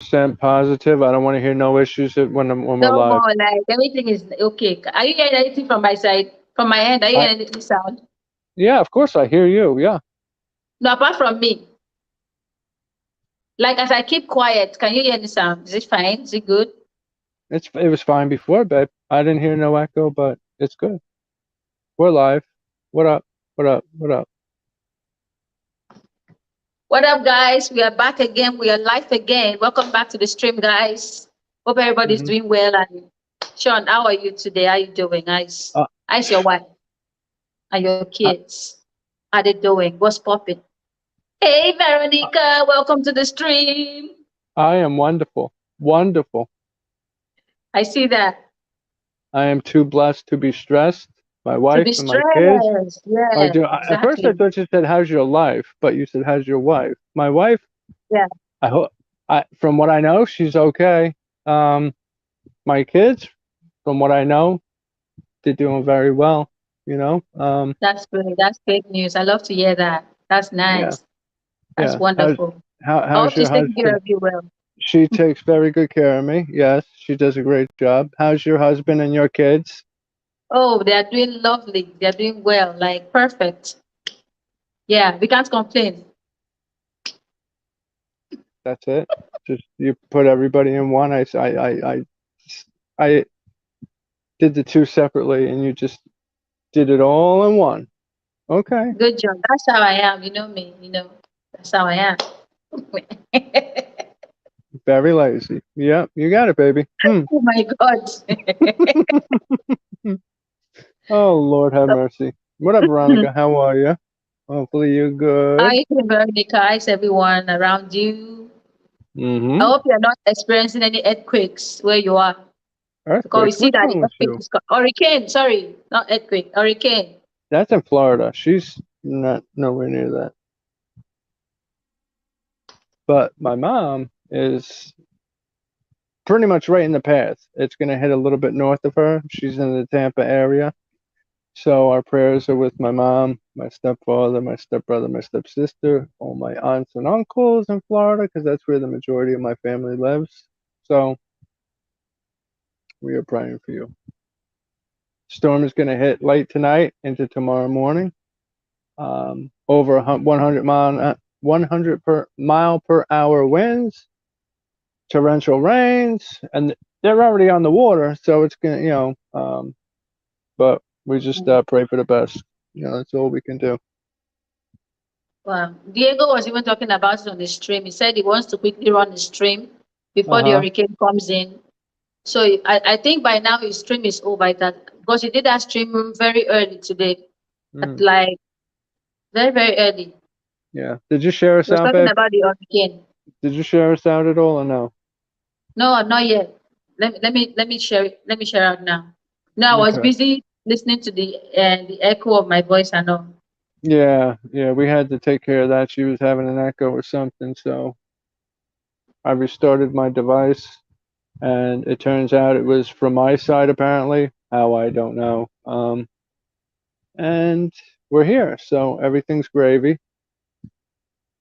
positive. I don't want to hear no issues when we're No live. more. Like everything is okay. Are you hearing anything from my side? From my end? Are you I hearing anything sound? Yeah, of course I hear you. Yeah, No, apart from me. Like as I keep quiet, can you hear any sound? Is it fine? Is it good? it was fine before, babe. I didn't hear no echo, but it's good. We're live. What up? What up? What up? What up, guys? We are back again. We are live again. Welcome back to the stream, guys. Hope everybody's hmm doing well. And Sean, how are you today? How are you doing? Uh, How's your wife and your I, kids? How they doing? What's popping? Hey, Veronica. Welcome to the stream. I am wonderful, wonderful. I see that. I am too blessed to be stressed. My To wife be and my kids stressed. are Yeah, doing. At first, I exactly. thought you said, "How's your life?" But you said, "How's your wife?" My wife, Yeah, I hope. From what I know, she's okay. Um, my kids, from what I know, they're doing very well. You know. that's great. That's great news. I love to hear that. That's Yeah, nice. That's yeah. How's wonderful. I how's hope your she's taking care husband? of you well. She takes very good care of me. Yes, she does a great job. How's your husband and your kids? Oh, they are doing lovely. They are doing well, like perfect. Yeah, we can't complain. That's it. Just you put everybody in one. I did the two separately, and you just did it all in one. Okay. Good job. That's how I am. You know me. That's how I am. Very lazy. Yep, you got it, baby. Oh my God. Oh, Lord have mercy. What up, Veronica? How are you? Hopefully you're How good. you doing, Veronica? How's everyone around you? I Mm-hmm. hope you're not experiencing any earthquakes where you are. Because we Earthquakes. see Which that the one was earthquake you? is hurricane. Sorry, not earthquake. Hurricane. That's in Florida. She's not nowhere near that. But my mom is pretty much right in the path. It's going to hit a little bit north of her. She's in the Tampa area. So our prayers are with my mom, my stepfather, my stepbrother, my stepsister, all my aunts and uncles in Florida, because that's where the majority of my family lives. So we are praying for you. Storm is going to hit late tonight into tomorrow morning. Over 100 per mile per hour winds, torrential rains, and they're already on the water, so it's gonna, but we just pray for the best. That's all we can do. Wow. Diego was even talking about it on the stream. He said he wants to quickly run the stream Uh before the huh. hurricane comes in. So I think by now his stream is over that because he did that stream very early today, at Mm, like very, very early. yeah. Did you share He us was out, talking babe? about the hurricane. Did you share us out at all or no? No, not yet. Let me share it. Let me share out now. No, I was Okay. busy listening to the echo of my voice and all. Yeah, yeah. We had to take care of that. She was having an echo or something, so I restarted my device, and it turns out it was from my side apparently. How I don't know. And we're here, so everything's gravy.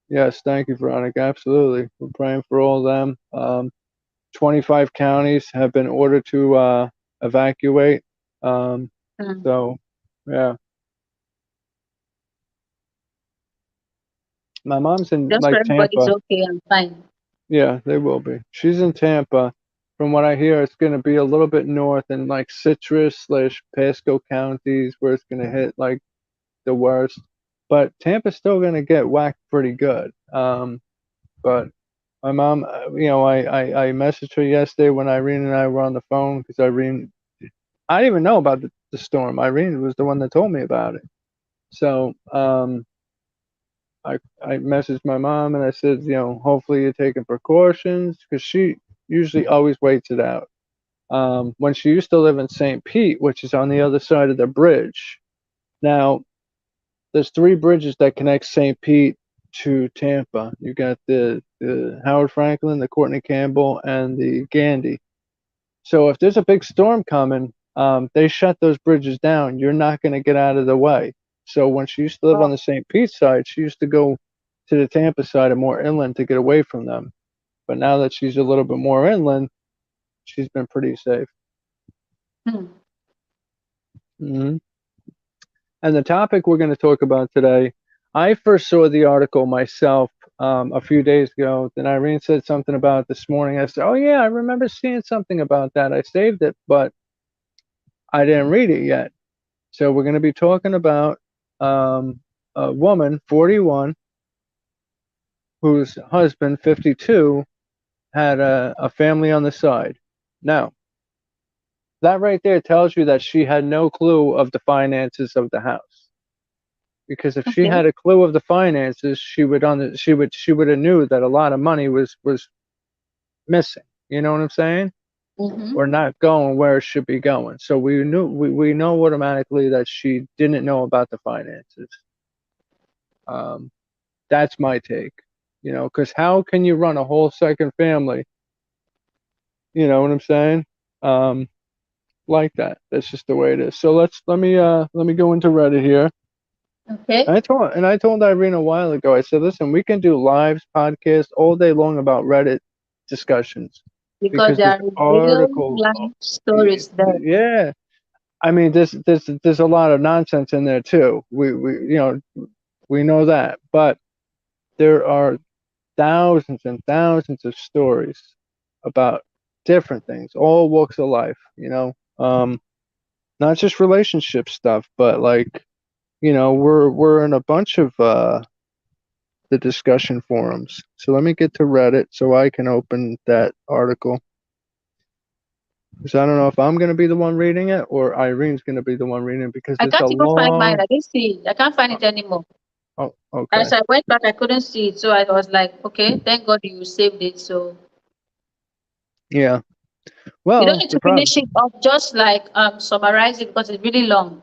Yes, thank you, Veronica. Absolutely. We're praying for all of them. 25 counties have been ordered to evacuate. Um, Mm. so, yeah. My mom's in Just for like everybody's Tampa. okay and fine. Yeah, they will be. She's in Tampa. From what I hear, it's going to be a little bit north in like Citrus slash Pasco counties where it's going to hit like the worst. But Tampa's still going to get whacked pretty good. But my mom, I messaged her yesterday when Irene and I were on the phone because I didn't even know about the storm. Irene was the one that told me about it. So I messaged my mom and I said, hopefully you're taking precautions because she usually always waits it out. When she used to live in St. Pete, which is on the other side of the bridge. Now, there's three bridges that connect St. Pete to Tampa. You got the Howard Franklin, the Courtney Campbell, and the Gandy. So if there's a big storm coming, they shut those bridges down. You're not going to get out of the way. So when she used to live Oh, on the St. Pete side, she used to go to the Tampa side and more inland to get away from them. But now that she's a little bit more inland, she's been pretty safe. Hmm. hmm And the topic we're going to talk about today, I first saw the article myself a few days ago. Then Irene said something about it this morning. I said, "Oh yeah, I remember seeing something about that. I saved it, but I didn't read it yet." So we're going to be talking about a woman, 41, whose husband, 52, had a family on the side. Now, that right there tells you that she had no clue of the finances of the house. Because if she Okay. had a clue of the finances, she would have knew that a lot of money was missing. You know what I'm saying? Mm-hmm. Or not going where it should be going. So we know automatically that she didn't know about the finances. Um, that's my take. Because how can you run a whole second family? You know what I'm saying? Um, like that. That's just the way it is. So let me go into Reddit here. Okay. I told Irene a while ago. I said, listen, we can do lives, podcasts all day long about Reddit discussions Because because there there's are real articles. life stories there. Yeah, I mean, there's a lot of nonsense in there too. We know that, but there are thousands and thousands of stories about different things, all walks of life. Not just relationship stuff, but like we're in a bunch of the discussion forums. So let me get to Reddit so I can open that article. Because I don't know if I'm going to be the one reading it or Irene's going to be the one reading it because I it's a can't even find mine. long. I didn't see it. I can't find it anymore. Oh, okay. As I went back, I couldn't see it. So I was like, okay, thank God you saved it. So Yeah. you don't Well, need the to problem. finish it off, just like summarize it because it's really long.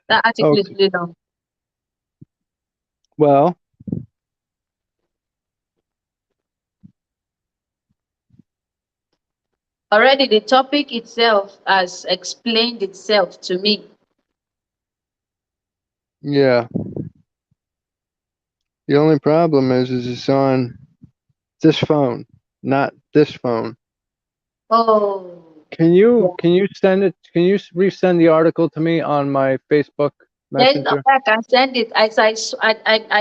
That article is Okay. really long. Well, Already the topic itself has explained itself to me. yeah. The only problem is it's on this phone, not this phone. Oh, Can yeah. you can you send it? Can you resend the article to me on my Facebook There is no Messenger? way I can send it. As I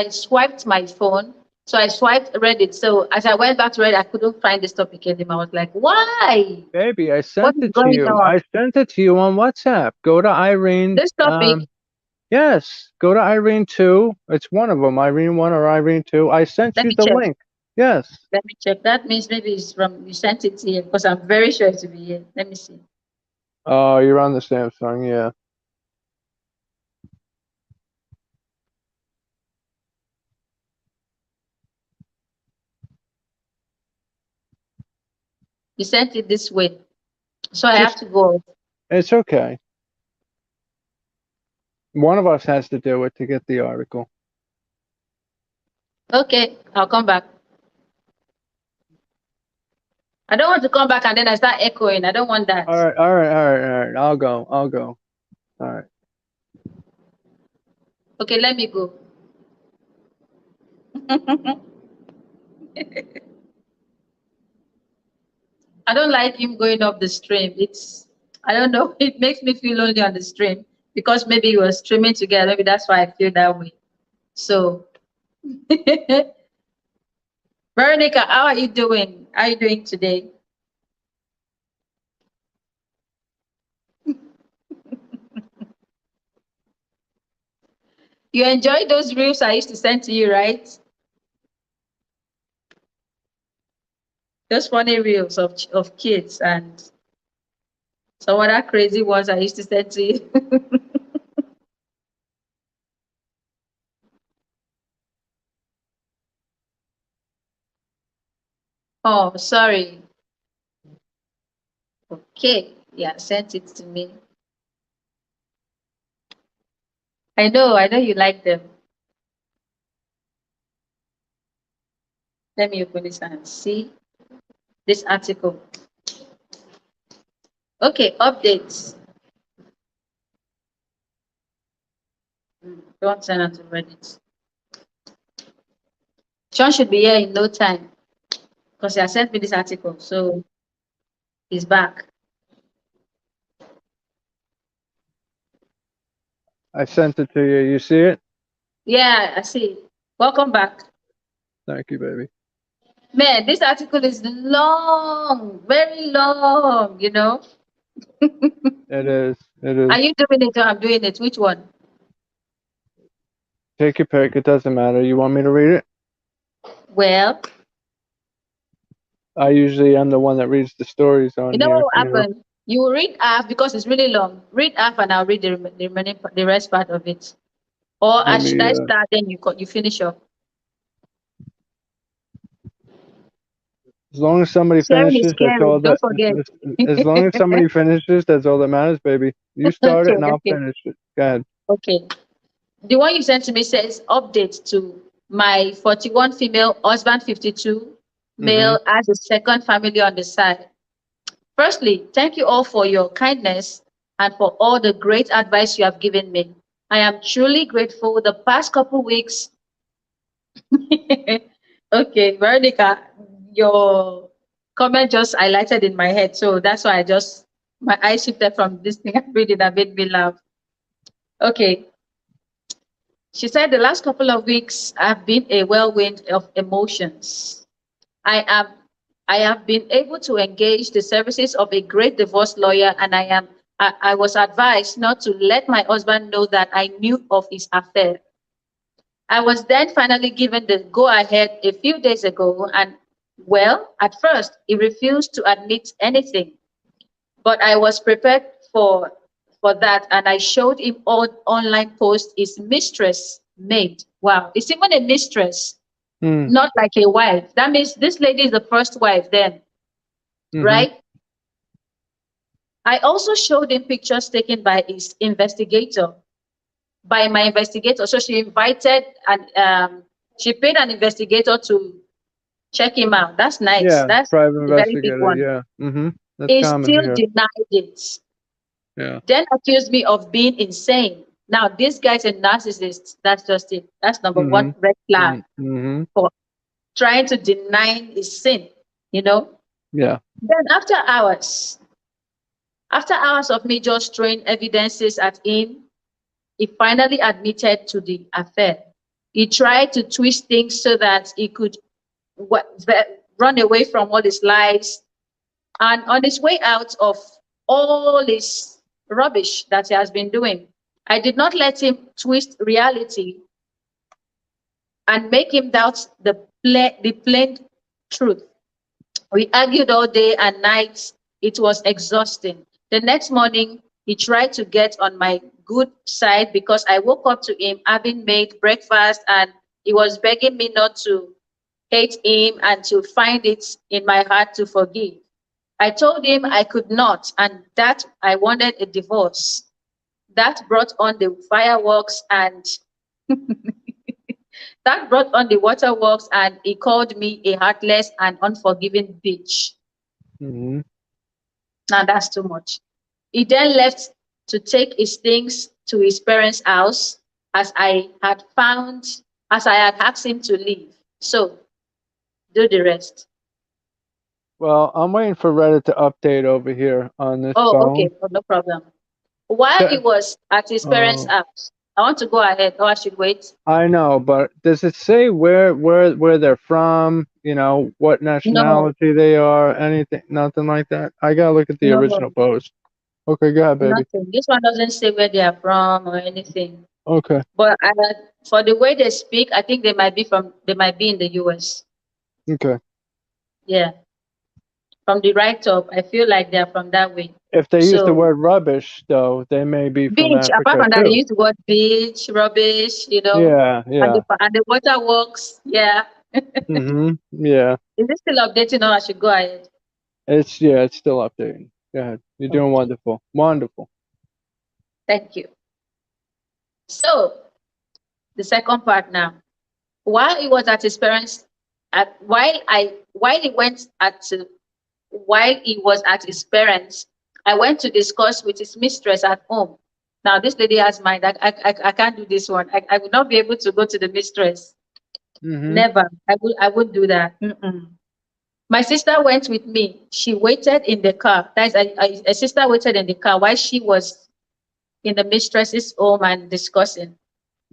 swiped my phone. So I swiped Reddit. So as I went back to Reddit, I couldn't find this topic anymore. I was like, why? Baby, I What sent is it to going you. on? I sent it to you on WhatsApp. Go to Irene. This topic, Yes, go to Irene 2. It's one of them, Irene 1 or Irene 2. I sent let you me the check. link. Yes. Let me check. That means maybe it's from you sent it here because I'm very sure it will be here. Let me see. Oh, you're on the Samsung, yeah. You sent it this way. So I have Just, to go. it's okay. One of us has to do it to get the article. Okay, I'll come back. I don't want to come back and then I start echoing. I don't want that. All right, all right, all right, all right. I'll go. All right. Okay, let me go. I don't like him going up the stream. I don't know, it makes me feel lonely on the stream because maybe we were streaming together. Maybe that's why I feel that way. So, Veronica, how are you doing? How are you doing today? You enjoy those reels I used to send to you, right? Those funny reels of kids and some other crazy ones I used to send to you. Oh, sorry. Okay. Yeah, sent it to me. I know you like them. Let me open this and see this article. Okay, updates. Don't send it to Reddit. Sean should be here in no time. because he has sent me this article. So he's back. I sent it to you. You see it? Yeah, I see. Welcome back. Thank you, baby. Man, this article is long, very long, you know. It is. It is. Are you doing it or I'm doing it? Which one? Take your pick. It doesn't matter. You want me to read it? Well, I usually am the one that reads the stories on you know here. what will happen? You will read half because it's really long. Read half and I'll read the remaining, the rest part of it. Or Let should me. I start then you finish up? As long as somebody Sharing is finishes, that's caring. all Don't that. forget. As long as somebody finishes, that's all that matters, baby. You start it Okay, and I'll okay, finish it. Go ahead. okay. The one you sent to me says update to my 41 female, husband 52 Mm-hmm. male, as a second family on the side. Firstly, thank you all for your kindness and for all the great advice you have given me. I am truly grateful. The past couple weeks, okay, Veronica, your comment just highlighted in my head, so that's why my eyes shifted from this thing I'm reading that made me laugh. Okay, she said the last couple of weeks have been a whirlwind of emotions. I am I have been able to engage the services of a great divorce lawyer, and I was advised not to let my husband know that I knew of his affair. I was then finally given the go ahead a few days ago, and well, at first he refused to admit anything, but I was prepared for that, and I showed him all online posts his mistress made. Wow, it's even a mistress, Mm, not like a wife. That means this lady is the first wife then, mm-hmm. right? I also showed him pictures taken by his investigator, by my investigator. So she invited and she paid an investigator to check him out. That's nice. Yeah, That's private a very big investigator. one. Yeah. Mm-hmm. That's He common still here. denied it. Yeah. Then accused me of being insane. Now, this guy's a narcissist. That's just it. That's number Mm-hmm. one red flag Mm-hmm. for trying to deny his sin, you know? Yeah. Then after hours of me just throwing evidences at him, he finally admitted to the affair. He tried to twist things so that he could run away from all his lies. And on his way out of all this rubbish that he has been doing, I did not let him twist reality and make him doubt the plain truth. We argued all day and night. It was exhausting. The next morning, he tried to get on my good side because I woke up to him having made breakfast and he was begging me not to hate him and to find it in my heart to forgive. I told him I could not and that I wanted a divorce. That brought on the fireworks and that brought on the waterworks, and he called me a heartless and unforgiving bitch. Mm-hmm. Now that's too much. He then left to take his things to his parents' house as I had asked him to leave. So do the rest. Well, I'm waiting for Reddit to update over here on this Oh, okay, phone. oh, no problem. While he Th- was at his parents' Oh, house, I want to go ahead, or I should wait. I know, but does it say where they're from? You know, what No, nationality they are? Anything? Nothing like that. I gotta look at the original no, post. Okay, go ahead, baby. nothing. This one doesn't say where they are from or anything. Okay. But for the way they speak, I think they might be in the US. Okay. Yeah, from the right up, I feel like they're from that way. If they use the So word rubbish, though, they may be from beach, apart Africa from that, they too. use the word beach, rubbish, Yeah, yeah. and the waterworks. Yeah. Mhm. Yeah. Is this still updating or I should go ahead? It's still updating. Go ahead. You're doing Okay, wonderful. Wonderful. thank you. So the second part now. While he was at his parents, at while he went at while he was at his parents, I went to discuss with his mistress at home. Now this lady has mind. I can't do this one. I will not be able to go to the mistress. Mhm. Never. I would do that. Mm-mm. My sister went with me. She waited in the car. That is, a sister waited in the car while she was in the mistress's home and discussing.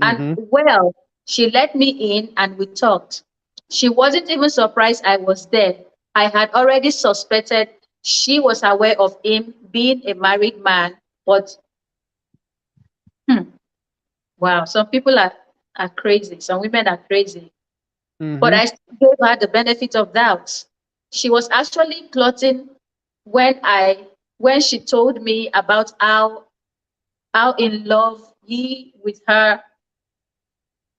And Mm-hmm. well, she let me in and we talked. She wasn't even surprised I was there. I had already suspected she was aware of him being a married man, but hmm, wow, some people are crazy. Some women are crazy. But Mm-hmm. I still gave her the benefit of doubt. She was actually plotting when when she told me about how in love he with her,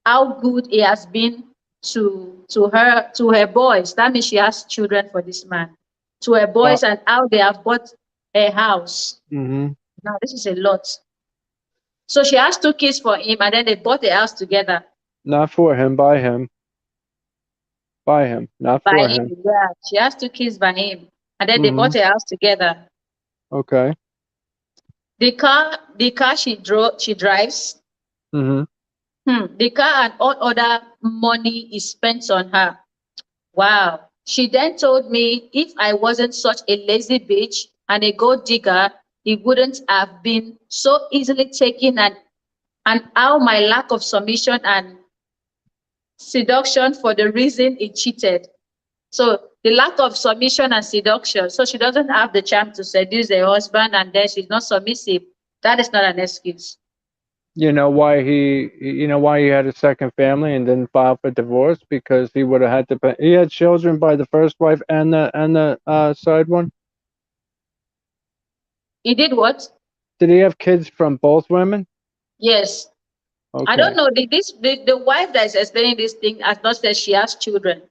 how good he has been to her boys. That means she has children for this man. To her Well, boys and how they have bought a house. mm-hmm. Now this is a lot. So she has two kids for him and then they bought a house together Not for him, by him. By him, not by for him. him. Yeah, she has two kids by him. And then they Mm-hmm. bought a house together. Okay. The car she drives, Mm-hmm. the car and all other money is spent on her. Wow. She then told me if I wasn't such a lazy bitch and a gold digger, it wouldn't have been so easily taken, and how my lack of submission and seduction for the reason he cheated. So the lack of submission and seduction. So she doesn't have the chance to seduce her husband and then she's not submissive. That is not an excuse. You know why he had a second family and didn't file for divorce? Because he would have had to pay. He had children by the first wife and the side one. He did what? Did he have kids from both women? Yes. I don't Okay. know. The wife that is explaining this thing has not said she has children.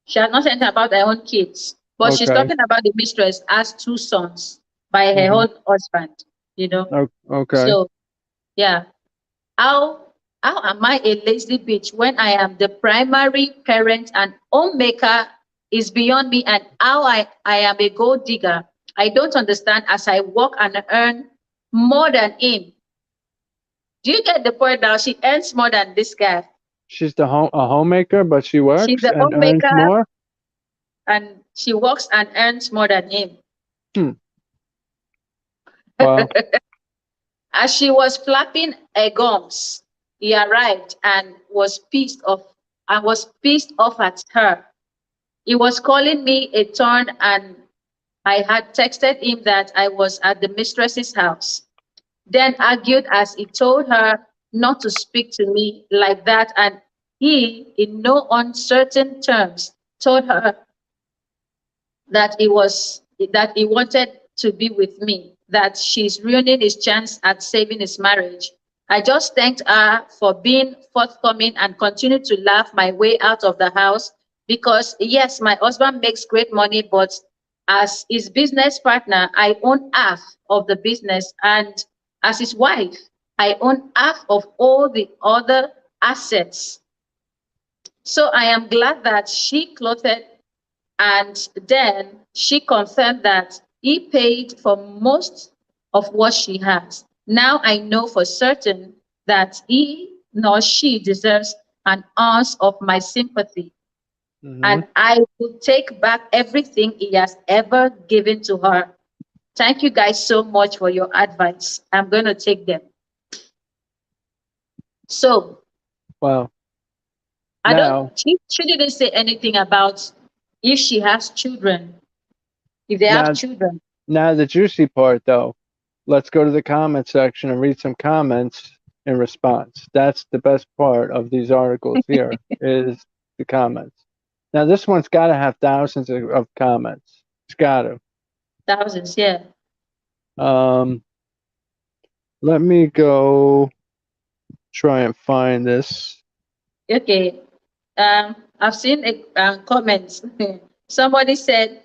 She has not said about her own kids. But she's Okay. talking about the mistress has two sons by her Mm-hmm. own husband, you know. Okay. So yeah. How how am I a lazy bitch when I am the primary parent and homemaker is beyond me, and how I am a gold digger. I don't understand as I work and earn more than him. Do you get the point now? She earns more than this guy. She's a homemaker, but she She's works the and earns homemaker more. and she works and earns more than him. Hmm. Wow. As she was flapping her gums, he arrived and was pissed off at her. He was calling me a turn and I had texted him that I was at the mistress's house. Then argued as he told her not to speak to me like that, and he, in no uncertain terms, told her that he wanted to be with me, that she's ruining his chance at saving his marriage. I just thanked her for being forthcoming and continued to laugh my way out of the house because yes, my husband makes great money, but as his business partner, I own half of the business, and as his wife, I own half of all the other assets. So I am glad that she clothed, and then she confirmed that he paid for most of what she has. Now I know for certain that he nor she deserves an ounce of my sympathy. Mm-hmm. And I will take back everything he has ever given to her. Thank you guys so much for your advice. I'm going to take them. So Wow. I don't, Now, she didn't say anything about if she has children, if they have now, children. now the juicy part though. Let's go to the comment section and read some comments in response. That's the best part of these articles here is the comments. Now this one's got to have thousands of comments. It's got to. Thousands, yeah. Um, let me go try and find this. Okay. I've seen a comments. Somebody said,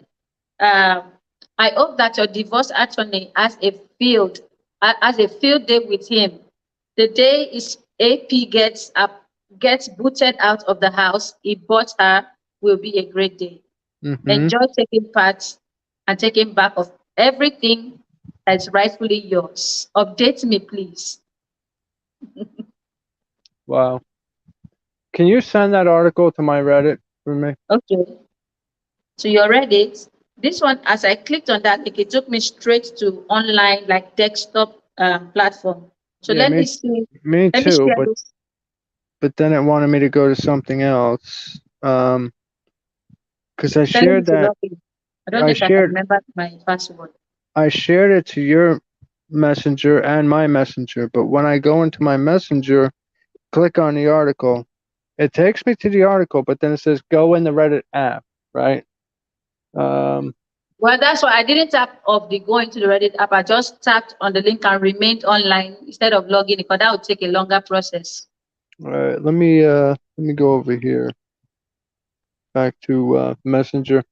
um, I hope that your divorce attorney has a field day with him. The day his AP gets booted out of the house he bought her will be a great day. Hmm. Enjoy taking part and taking back of everything that's rightfully yours. Update me, please. Wow. Can you send that article to my Reddit for me? Okay. to your Reddit. This one, as I clicked on that link, it took me straight to online, like desktop platform. So Yeah, let me see. me Let me too, share this. but then it wanted me to go to something else. Because It's telling me to log in. I don't know I if I can shared remember my password. I shared it to your messenger and my messenger, but when I go into my messenger, click on the article, it takes me to the article, but then it says go in the Reddit app, right? Um, Well, that's why I didn't tap off the go into the Reddit app. I just tapped on the link and remained online instead of logging because that would take a longer process. all right, let me go over here back to messenger.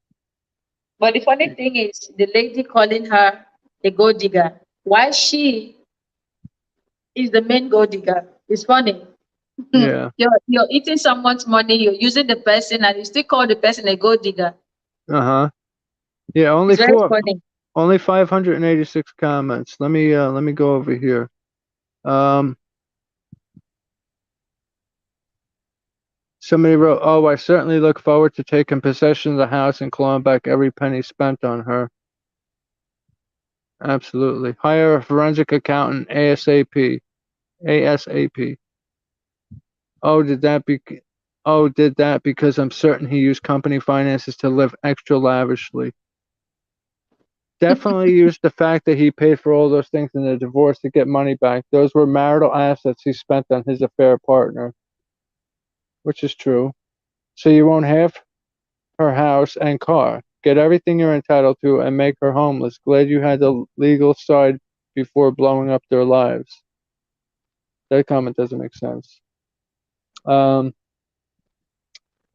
But the funny thing is, the lady calling her a gold digger, while she is the main gold digger. It's funny. Yeah. You're eating someone's money, you're using the person, and you still call the person a gold digger. Uh-huh. Yeah, It's very funny. only 586 comments. Let me go over here. Um, Somebody wrote, "Oh, I certainly look forward to taking possession of the house and clawing back every penny spent on her." Absolutely. Hire a forensic accountant ASAP. ASAP. Oh, did that because I'm certain he used company finances to live extra lavishly. Definitely used the fact that he paid for all those things in the divorce to get money back. Those were marital assets he spent on his affair partner, which is true. So you won't have her house and car. Get everything you're entitled to and make her homeless. Glad you had the legal side before blowing up their lives. That comment doesn't make sense. Um,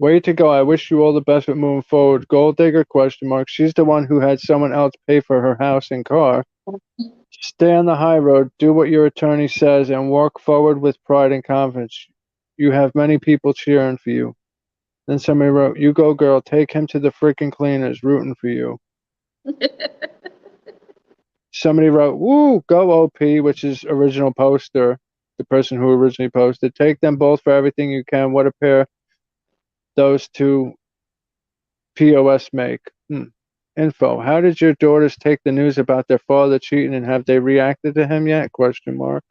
Way to go. I wish you all the best with moving forward. Gold digger question mark. She's the one who had someone else pay for her house and car. Stay on the high road, do what your attorney says, and walk forward with pride and confidence. You have many people cheering for you. Then somebody wrote, "You go, girl. Take him to the freaking cleaners, rooting for you." Somebody wrote, "Woo, go OP," which is original poster, the person who originally posted. Take them both for everything you can. What a pair those two POS make. Info. How did your daughters take the news about their father cheating and have they reacted to him yet? Question mark.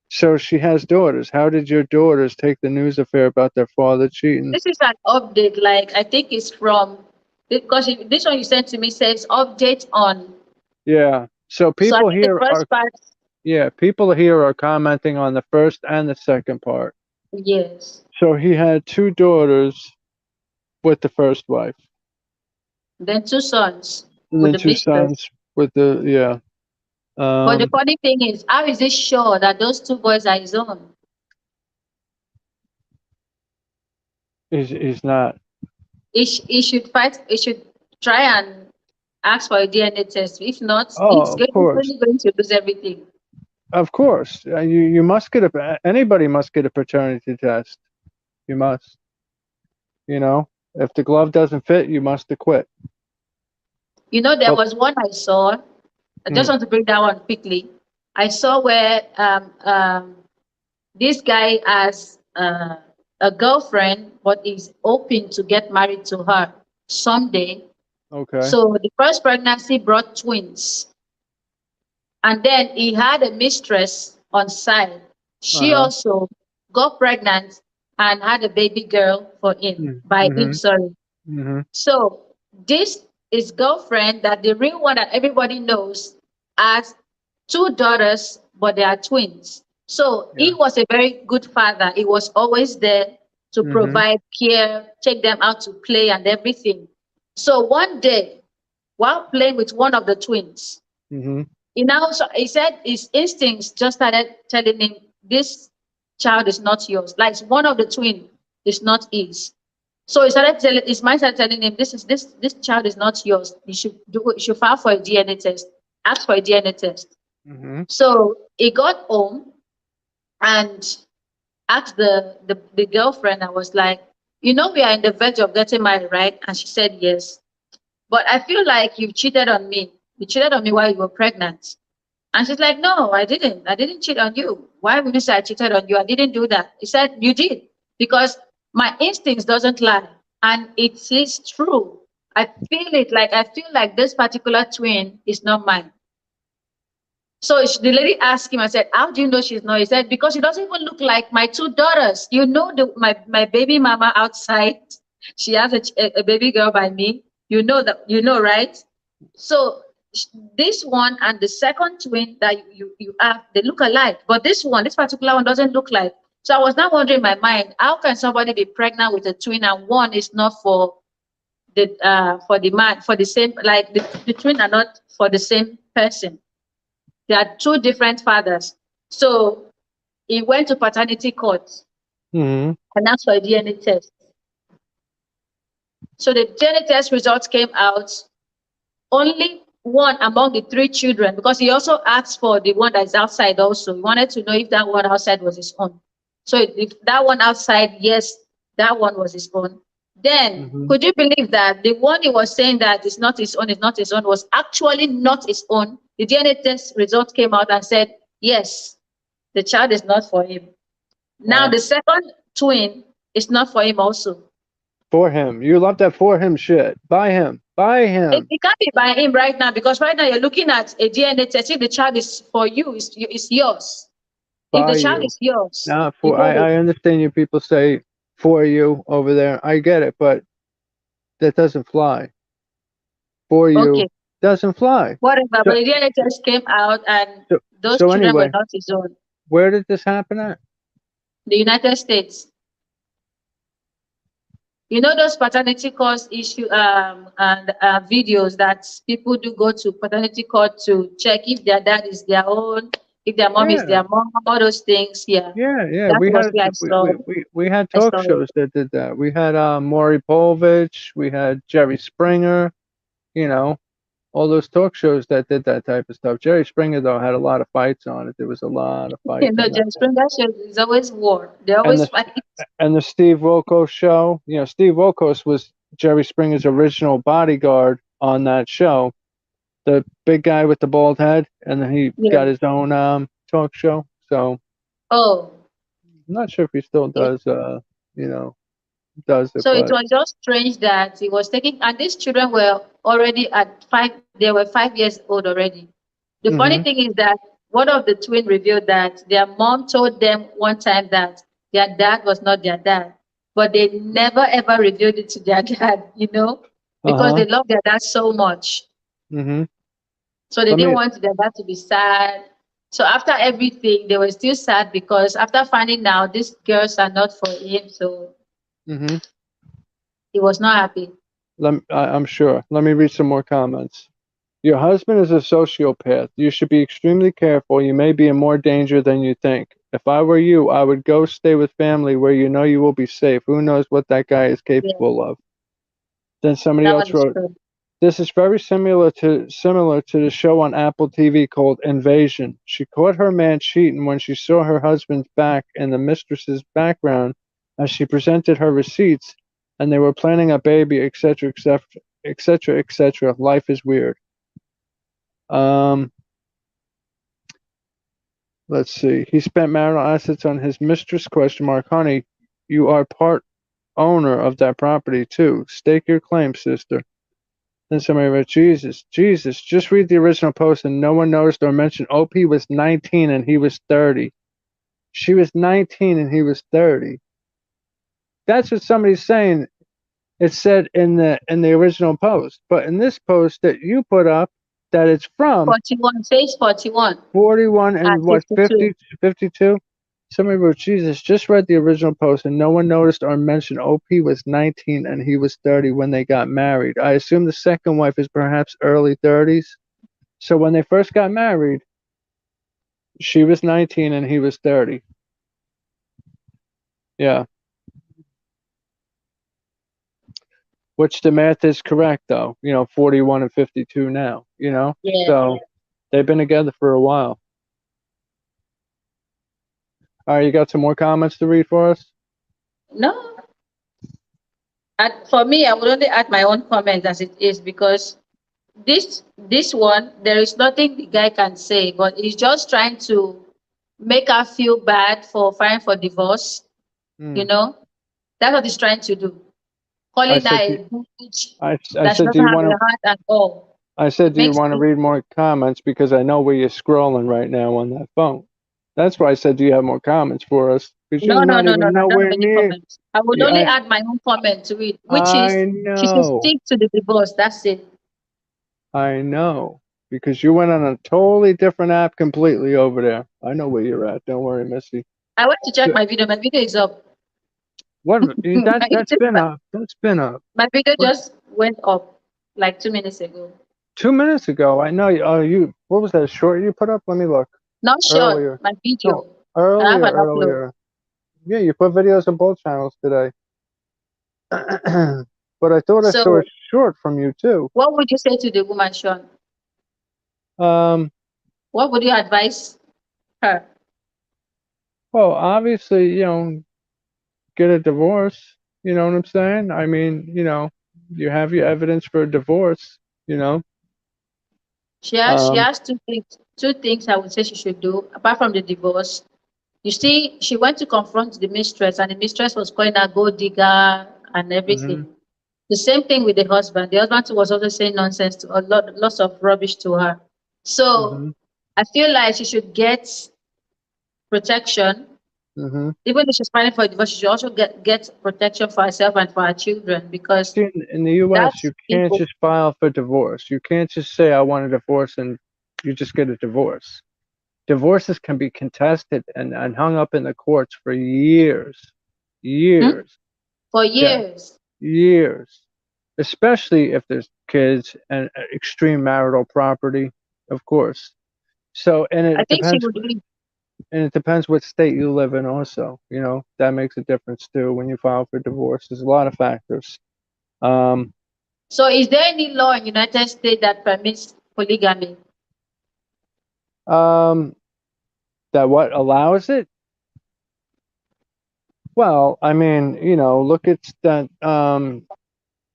So she has daughters. How did your daughters take the news affair about their father cheating? This is an update, like I think it's from because this one you sent to me says update on. Yeah. So So I people think the here are first part, people here are commenting on the first and the second part. yes. So he had two daughters with the first wife, Then two sons and with then the two mistress. sons with the But the funny thing is, how is it sure that those two boys are his own? He's not. He should fight. He should try and ask for a DNA test. If not, Oh, of he's course. only going to lose everything. Of course, you must get anybody must get a paternity test. You must. You know, if the glove doesn't fit, you must acquit. You know, there But was one I saw. I just mm, want to bring that one quickly. I saw where this guy has a girlfriend, but is hoping to get married to her someday. okay. So the first pregnancy brought twins. And then he had a mistress on side. Uh She huh. also got pregnant and had a baby girl for him, by him, Mhm. sorry. Mhm. So this is girlfriend that the real one that everybody knows has two daughters, but they are twins. So he Yeah. was a very good father. He was always there to Mhm. provide care, take them out to play and everything. So one day, while playing with one of the twins, Mhm. he said his instincts just started telling him this child is not yours. Like one of the twin is not his. So he started telling his mind started telling him this child is not yours. You should file for a DNA test. Ask for a DNA test. Mhm. So he got home and asked the girlfriend. I was like, we are in the verge of getting married, right? And she said yes. But I feel like you cheated on me. You cheated on me while you were pregnant. And she's like, no, I didn't. I didn't cheat on you. Why would you say I cheated on you? I didn't do that. He said, you did. Because my instincts doesn't lie. And it is true. I feel like this particular twin is not mine. So the lady asked him, I said, how do you know she's not? He said, because she doesn't even look like my two daughters. You know, my baby mama outside, she has a baby girl by me. You know that, right? So this one and the second twin that you have, they look alike. But this particular one doesn't look like. So I was now wondering in my mind, how can somebody be pregnant with a twin and one is not for the man, for the same, like the twin are not for the same person. They are two different fathers. So he went to paternity court Mm-hmm. and asked for a DNA test. So the DNA test results came out. Only one among the three children, because he also asked for the one that is outside also. He wanted to know if that one outside was his own. So if that one outside, yes, that one was his own. Then, could you believe that the one he was saying that is not his own, was actually not his own? The DNA test result came out and said, yes, the child is not for him. Now, Wow. the second twin is not for him also. For him. You love that for him shit. By him. It can't be by him right now, because right now you're looking at a DNA test. If the child is for you, it's yours. If the child is yours, Not for. I understand you people say for you over there. I get it, but that doesn't fly. For you doesn't fly. Whatever, but the DNA test came out and those children were not his own. Where did this happen at? The United States. You know those paternity court issue and videos that people do go to paternity court to check if their dad is their own, if their mom is their mom, all those things. Yeah. Yeah. That's We had talk shows that did that. We had Maury Povich, we had Jerry Springer, you know, all those talk shows that did that type of stuff. Jerry Springer though had a lot of fights on it. There was a lot of fights. Jerry Springer show is always war. They always fight. And the Steve Wilkos show, you know, Steve Wilkos was Jerry Springer's original bodyguard on that show. The big guy with the bald head, and then he got his own talk show. So I'm not sure if he still does does it. So it was just strange that he was taking, and these children were already they were 5 years old already. The funny thing is that one of the twins revealed that their mom told them one time that their dad was not their dad, but they never ever revealed it to their dad, because they love their dad so much. So they didn't want their dad to be sad. So after everything, they were still sad because after finding out these girls are not for him, so he was not happy. I'm sure. Let me read some more comments. Your husband is a sociopath. You should be extremely careful. You may be in more danger than you think. If I were you, I would go stay with family where you know you will be safe. Who knows what that guy is capable of? Then somebody else wrote, this is very similar to the show on Apple TV called Invasion. She caught her man cheating when she saw her husband's back in the mistress's background as she presented her receipts, and they were planning a baby, etc., etc., etc., etc. Life is weird. Let's see. He spent marital assets on his mistress, ? Honey, you are part owner of that property too. Stake your claim, sister. Then somebody wrote, Jesus, just read the original post and no one noticed or mentioned OP was 19 and he was 30. She was 19 and he was 30. That's what somebody's saying. It said in the original post. But in this post that you put up, that it's from 41, page 41. 41 and what, 52? Somebody wrote, Jesus, just read the original post and no one noticed or mentioned OP was 19 and he was 30 when they got married. I assume the second wife is perhaps early 30s. So when they first got married, she was 19 and he was 30. Yeah. Which the math is correct though, 41 and 52 now, Yeah. So they've been together for a while. All right, you got some more comments to read for us? No. For me, I would only add my own comment as it is, because this one, there is nothing the guy can say, but he's just trying to make her feel bad for filing for divorce. That's what he's trying to do. calling her said, a bitch, I that she said, do doesn't you have want a to? heart at all. I said, It do you makes want to me, read more comments because I know where you're scrolling right now on that phone. That's why I said, do you have more comments for us? Because no, you're no, not no, no, even no, I don't have nowhere any near. comments. I would Yeah, only add my own comment to it, which is I she should know, stick to the divorce. That's it. I know, because you went on a totally different app completely over there. I know where you're at. Don't worry, Missy. I went to check my video. My video is up. What that's My been up. That's been up. my video What, just went up like 2 minutes ago. 2 minutes ago? I know. You. What was that short you put up? Let me look. Not short, Earlier. my No, video. I have earlier, an upload. earlier. Yeah, you put videos on both channels today. But I thought I saw a So, short from you too. what would you say to the woman, Sean? Um, What would you advise her? well, obviously, get a divorce. You know what I'm saying? I mean, you have your evidence for a divorce, you know. She Um, has two things I would say she should do apart from the divorce. You see, she went to confront the mistress, and the mistress was calling her gold digger and hmm everything. The same thing with the husband. The husband too was also saying nonsense to lots of rubbish to her. hmm So I feel like she should get protection. hmm Even if she's fighting for a divorce, she should also get protection for herself and for her children because See, in the U.S., that's you can't evil. just file for divorce. You can't just say I want a divorce and you just get a divorce. Divorces can be contested and hung up in the courts for years, Hmm? years. For Yeah, years. years, especially if there's kids and extreme marital property, of course. So, I think she would leave. and it depends what state you live in also, that makes a difference too when you file for divorce. There's a lot of factors. Um, So is there any law in United States that permits polygamy? um, that what allows it? Well, I mean, look at that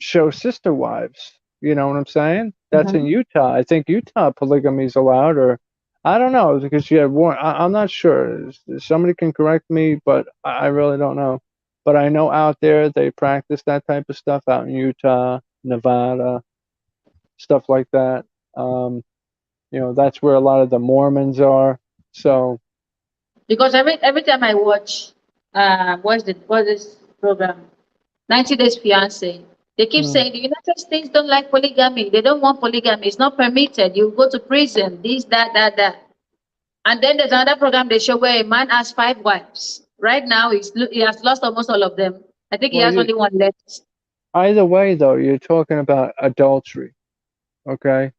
show Sister Wives. You know what I'm saying? That's in Mhm. Utah. I think Utah polygamy is allowed, or I don't know because you have one. I'm not sure. Somebody can correct me, but I really don't know. But I know out there they practice that type of stuff out in Utah, Nevada, stuff like that. Um, that's where a lot of the Mormons are. So, Because every time I watch what's this program? 90 Days Fiance. They keep mm, saying the United States don't like polygamy. They don't want polygamy. It's not permitted. You go to prison. This, that, that, that. And then there's another program they show where a man has 5 wives. Right now, he has lost almost all of them. I think he well, has only one left. either way though, you're talking about adultery. Okay,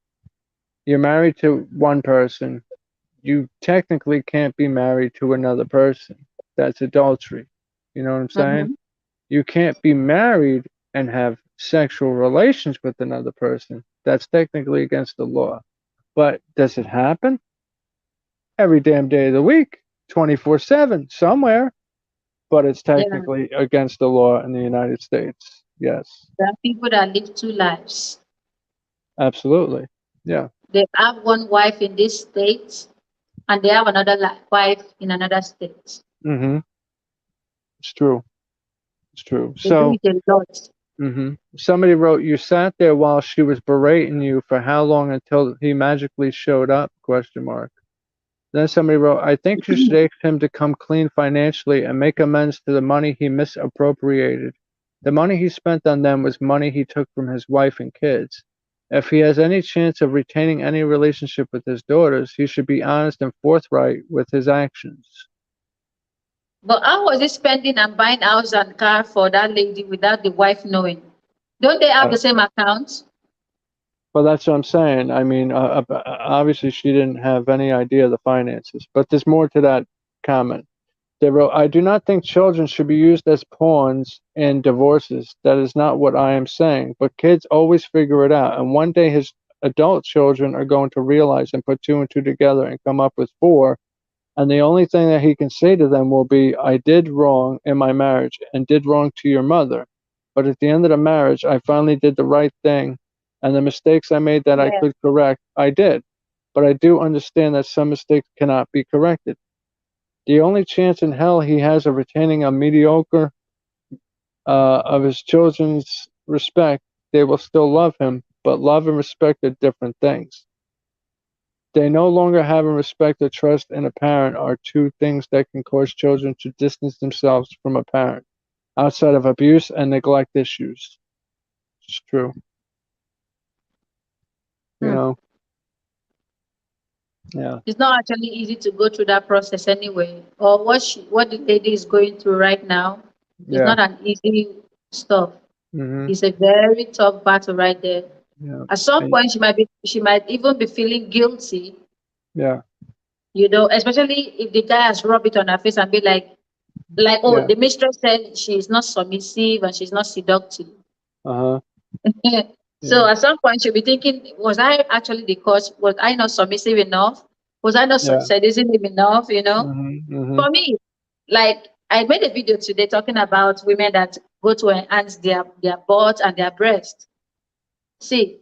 you're married to one person. You technically can't be married to another person. That's adultery. You know what I'm saying? Mhm. You can't be married and have sexual relations with another person. That's technically against the law. But does it happen? Every damn day of the week, 24/7, somewhere. But it's Yeah, technically against the law in the United States. Yes, there are people that live 2 lives. absolutely. Yeah. They have one wife in this state, and they have another wife in another state. hmm It's true. It's true. They do So, it a lot. somebody wrote, "You sat there while she was berating you for how long until he magically showed up?" Question mark. Then somebody wrote, "I think you should ask him to come clean financially and make amends to the money he misappropriated. The money he spent on them was money he took from his wife and kids. If he has any chance of retaining any relationship with his daughters, he should be honest and forthright with his actions." But how was he spending and buying house and car for that lady without the wife knowing? Don't they have Uh, the same account? Well, that's what I'm saying. I mean, obviously she didn't have any idea of the finances, but there's more to that comment. They wrote, "I do not think children should be used as pawns in divorces. That is not what I am saying. But kids always figure it out, and one day his adult children are going to realize and put two and two together and come up with four. And the only thing that he can say to them will be, I did wrong in my marriage and did wrong to your mother. But at the end of the marriage, I finally did the right thing. And the mistakes I made that I Yeah. could correct, I did. But I do understand that some mistakes cannot be corrected. The only chance in hell he has of retaining a mediocre of his children's respect, they will still love him, but love and respect are different things. They no longer have a respect or trust in a parent are two things that can cause children to distance themselves from a parent outside of abuse and neglect issues. It's true. You Hmm. know, yeah, It's not actually easy to go through that process anyway. Or what the lady is going through right now is yeah, not an easy stuff. hmm, It's a very tough battle right there. yeah, At some and, point, she might even be feeling guilty, yeah, especially if the guy has rubbed it on her face and be like, oh, yeah, the mistress said she's not submissive and she's not seductive. uh-huh, So yeah, at some point, she'll be thinking, was I actually the cause? Was I not submissive enough? Was I not yeah, seductive enough? hmm, hmm, For me, like I made a video today talking about women that go to enhance their butt and their breast. See,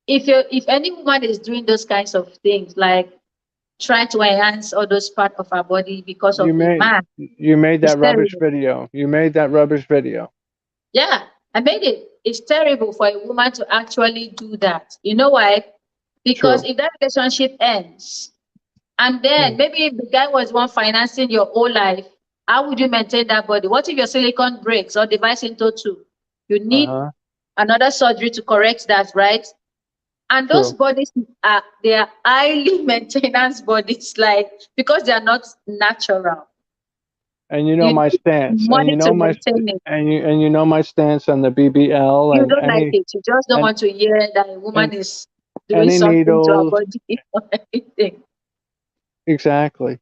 if any woman is doing those kinds of things, like trying to enhance all those parts of her body because you of a made man, you made it's that rubbish terrible. video. You made that rubbish video. Yeah, I made it. It's terrible for a woman to actually do that. You know why? Because True. if that relationship ends, and then Mm. maybe if the guy was one financing your whole life, how would you maintain that body? What if your silicone breaks or divides into two? You need Uh-huh. another surgery to correct that, right? And those True. bodies they are highly maintenance bodies, like because they are not natural. And you know You my need stance, and money you to know maintain it. you know my stance on the BBL You and don't like it. You just don't and want to hear that a and woman is doing any something to her needles. body or anything. Exactly.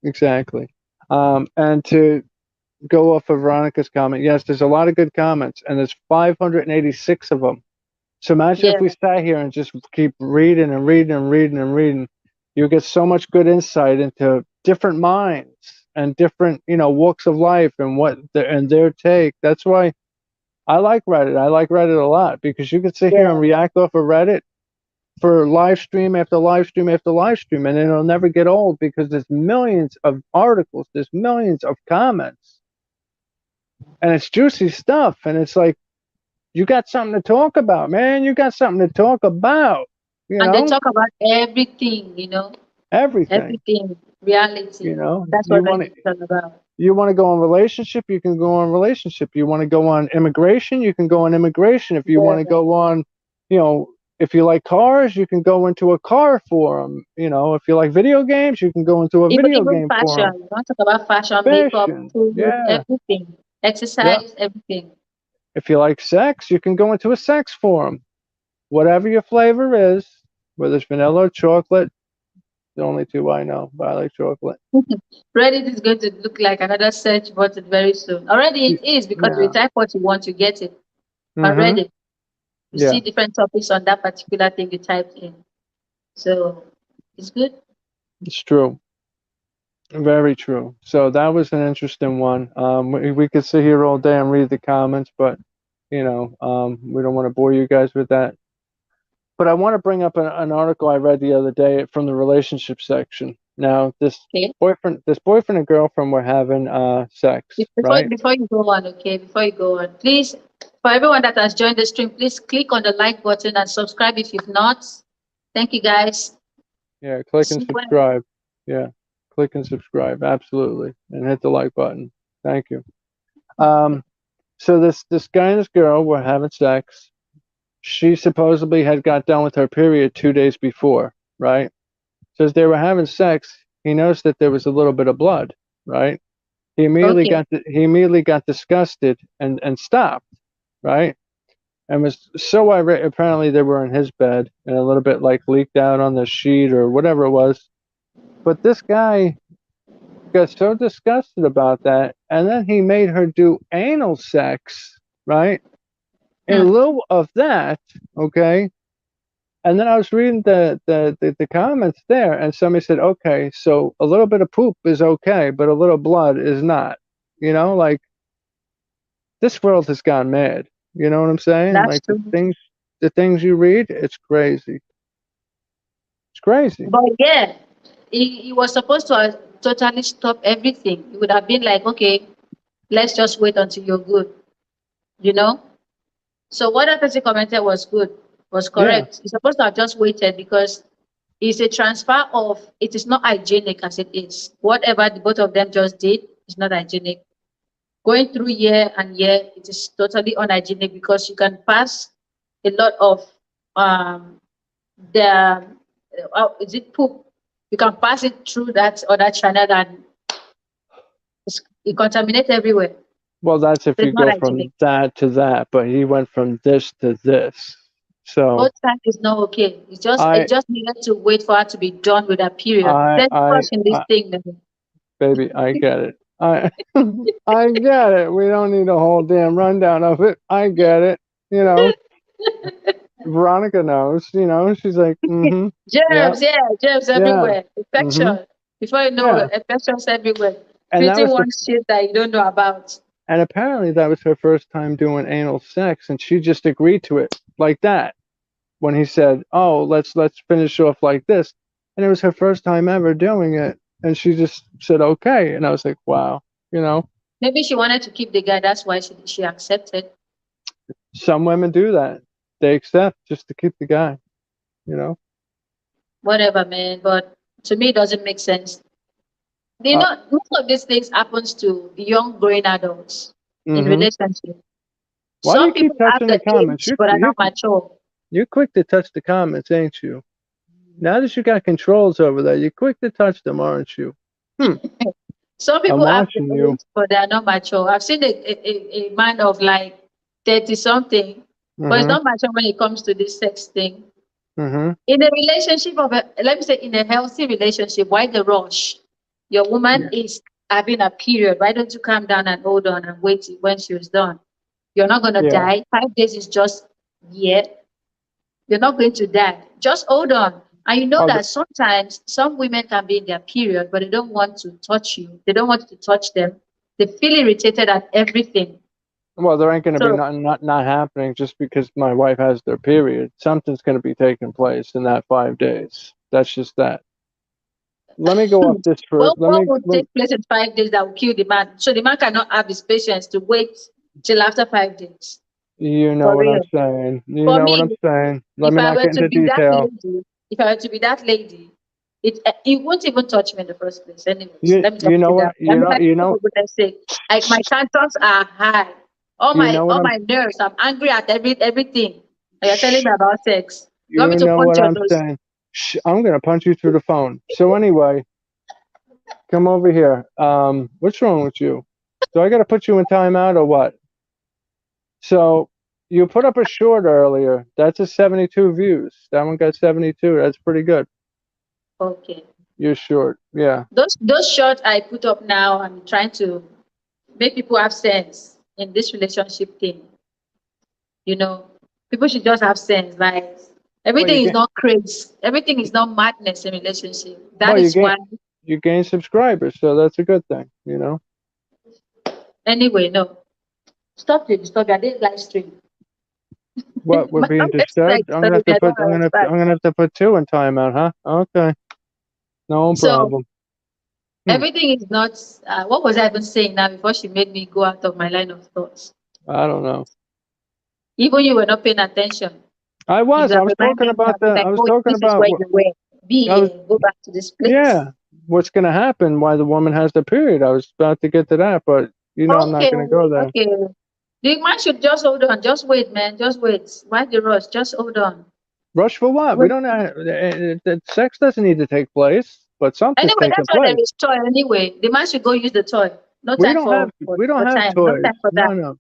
Exactly. And to go off of Veronica's comment, yes, there's a lot of good comments, and there's 586 of them. So imagine Yeah. if we sat here and just keep reading and reading and reading and reading. You get so much good insight into different minds and different, walks of life and and their take. That's why I like Reddit. I like Reddit a lot because you can sit here and Yeah. react off of Reddit for live stream after live stream after live stream, and it'll never get old because there's millions of articles, there's millions of comments, and it's juicy stuff. And it's like, you got something to talk about, man. You got something to talk about, And they talk about everything, everything. everything, reality. That's what You Reddit want to is all about. go on relationship, you can go on relationship. You want to go on immigration, you can go on immigration. If you want to Yeah. go on, you know, if you like cars, you can go into a car forum. If you like video games, you can go into a Even video even game fashion. forum. You want to talk about fashion, makeup, Fashion, food, yeah, everything, yeah. exercise, everything. If you like sex, you can go into a sex forum. Whatever your flavor is, whether it's vanilla or chocolate, the only two I know, but I like chocolate. Reddit is going to look like another search button very soon. Already it is because you Yeah. type what you want, you get it. On Mhm. Reddit, you see Yeah. different topics on that particular thing you typed in. So it's good. It's true. Very true. So that was an interesting one. We could sit here all day and read the comments, but we don't want to bore you guys with that. But I want to bring up an article I read the other day from the relationship section. Now, Okay. this boyfriend and girlfriend were having sex, Before right? before you go on, okay, before you go on, please, for everyone that has joined the stream, please click on the like button and subscribe if you've not. Thank you guys. Yeah, click and See you when- subscribe. Yeah, click and subscribe, absolutely, and hit the like button. Thank you. Um, so this guy and this girl were having sex. She supposedly had got done with her period 2 days before, right? So as they were having sex, he noticed that there was a little bit of blood, right? Okay. He immediately got disgusted and stopped, right? And was so irate. Apparently, they were in his bed and a little bit like leaked out on the sheet or whatever it was. But this guy got so disgusted about that, and then he made her do anal sex, right? In Hmm. lieu of that, okay. And then I was reading the comments there, and somebody said, okay, so a little bit of poop is okay, but a little blood is not. Like, this world has gone mad. You know what I'm saying? That's Like, true. the things you read, it's crazy. It's crazy. But yeah, he was supposed to have totally stop everything. It would have been like, okay, let's just wait until you're good. you know. So what that person commented was good, was Yeah. correct. You're supposed to have just waited because it's a transfer of, it is not hygienic as it is. Whatever the both of them just did is not hygienic. Going through year and year, it is totally unhygienic because you can pass a lot of the is it poop? You can pass it through that other channel and it contaminates everywhere. Well, that's if It's you not go hygienic. from that to that, but he went from this to this. So Both times is not okay. I, It just needed to wait for her to be done with her period. I, Let's I, rush in this I thing. baby, I get it. I, I get it. We don't need a whole damn rundown of it. I get it. You know, Veronica knows. You know, she's like, mm-hmm, yeah, Germs, yeah, germs yeah, everywhere. mm-hmm, Infection. Before you know yeah. it, infections everywhere. And that Treating was the one shit that you don't know about. And apparently that was her first time doing anal sex, and she just agreed to it like that when he said, "Oh, let's finish off like this," and it was her first time ever doing it, and she just said, "Okay," and I was like, "Wow," you know, Maybe she wanted to keep the guy. That's why she accepted. some women do that; they accept just to keep the guy, you know. Whatever, man. But to me, it doesn't make sense. You Uh, know, most of these things happens to young growing adults in hmm relationship. Why do Some you keep people have touching the the comments? age but are not mature. You're quick to touch the comments, ain't you? Now that you got controls over that, you're quick to touch them, aren't you? Hmm. Some I'm people have the watching you. age but they are not mature. I've seen a man of like 30 something, but it's hmm not mature when it comes to this sex thing. hmm In a relationship of a, let me say in a healthy relationship, why the rush? Your woman Yeah. is having a period. Why don't you calm down and hold on and wait when she was done? You're not gonna Yeah. die. 5 days is just yet. You're not going to die. Just hold on. And you know Oh, that sometimes some women can be in their period, but they don't want to touch you. They don't want you to touch them. They feel irritated at everything. well, there ain't going to be So nothing not happening just because my wife has their period. Something's going to be taking place in that 5 days. That's just that. Let me go off this for. what would take place in 5 days that will kill the man? So the man cannot have his patience to wait till after 5 days. You know For what I'm real. saying. You For know what I'm me, saying. Let if me I not were get to into be that detail. lady, if I were to be that lady, it won't even touch me in the first place. Anyways, You let me just you know say that. what I you mean, know like, you for know goodness sake, like my tantrums are high. you know what All I'm. my nerves. I'm angry at everything. And you're telling Shh, me about sex. You want me you to know punch what your I'm nose? saying. Shh, I'm gonna punch you through the phone. So anyway, come over here. What's wrong with you? Do I got to put you in timeout or what? So you put up a short earlier. That's a 72 views. That one got 72. That's pretty good. Okay. You're short. Yeah. Those shots I put up now, I'm trying to make people have sense in this relationship thing. You know, people should just have sense. Like Well, you everything is get not crazy. Everything is not madness in relationship. That well, is why. you gain subscribers, so that's a good thing. You know. Anyway, no. Stop the disturb. I didn't live stream. What, we're My being website disturbed? is telling me I don't I'm understand. gonna have to put two in timeout, huh? Okay. No So problem. Hmm. everything is not. What was I even saying now before she made me go out of my line of thoughts? I don't know. Even you were not paying attention. I You was. I have was talking reminded me. about I was like, I was oh, talking this is about where what you were. Be I was. here. Go back to this place. Yeah. What's gonna happen? Why the woman has the period? I was about to get to that, but I'm not Okay, gonna go there. okay. The man should just hold on. Just wait, man. Just wait. Why the rush? Just hold on. Rush for what? We Wait. don't have sex doesn't need to take place, but something's Anyway, taking that's why there place. is toy. Anyway, the man should go use the toy. No time We don't for have time. No toys. time for that. No, no,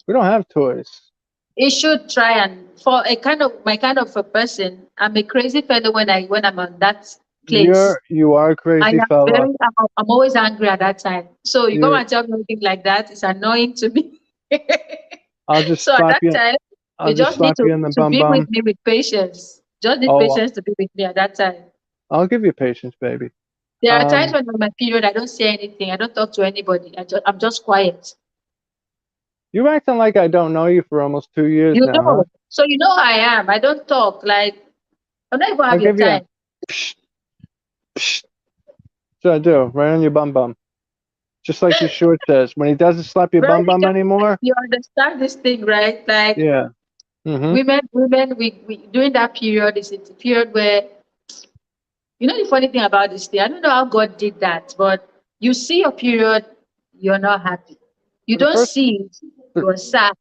we don't have toys. He should try and for a kind of my kind of a person. I'm a crazy fellow when I'm on that place. You are a I crazy am fella. I'm always angry at that time. So you come You and tell me anything like that, it's annoying to me. I'll just So at slap that you. time, I'll you just just need slap you in the to bum be with bum. me with patience. Just need Oh, patience to be with me at that time. I'll give you patience, baby. There are times Um, when on my period I don't say anything. I don't talk to anybody. I'm just quiet. you acting like I don't know you for almost 2 years You now, huh? know. So you know how I am. I don't talk. Like I don't even I'll have your give you a time. psh, psh. So I do, right on your bum bum. Just like your short says, when he doesn't slap your Right, bum bum because anymore. you understand this thing, right? Like Yeah. Mm-hmm. women, we during that period is a period where, you know, the funny thing about this thing, I don't know how God did that, but you see a period, you're not happy. You For the don't first see it, for, you're sad.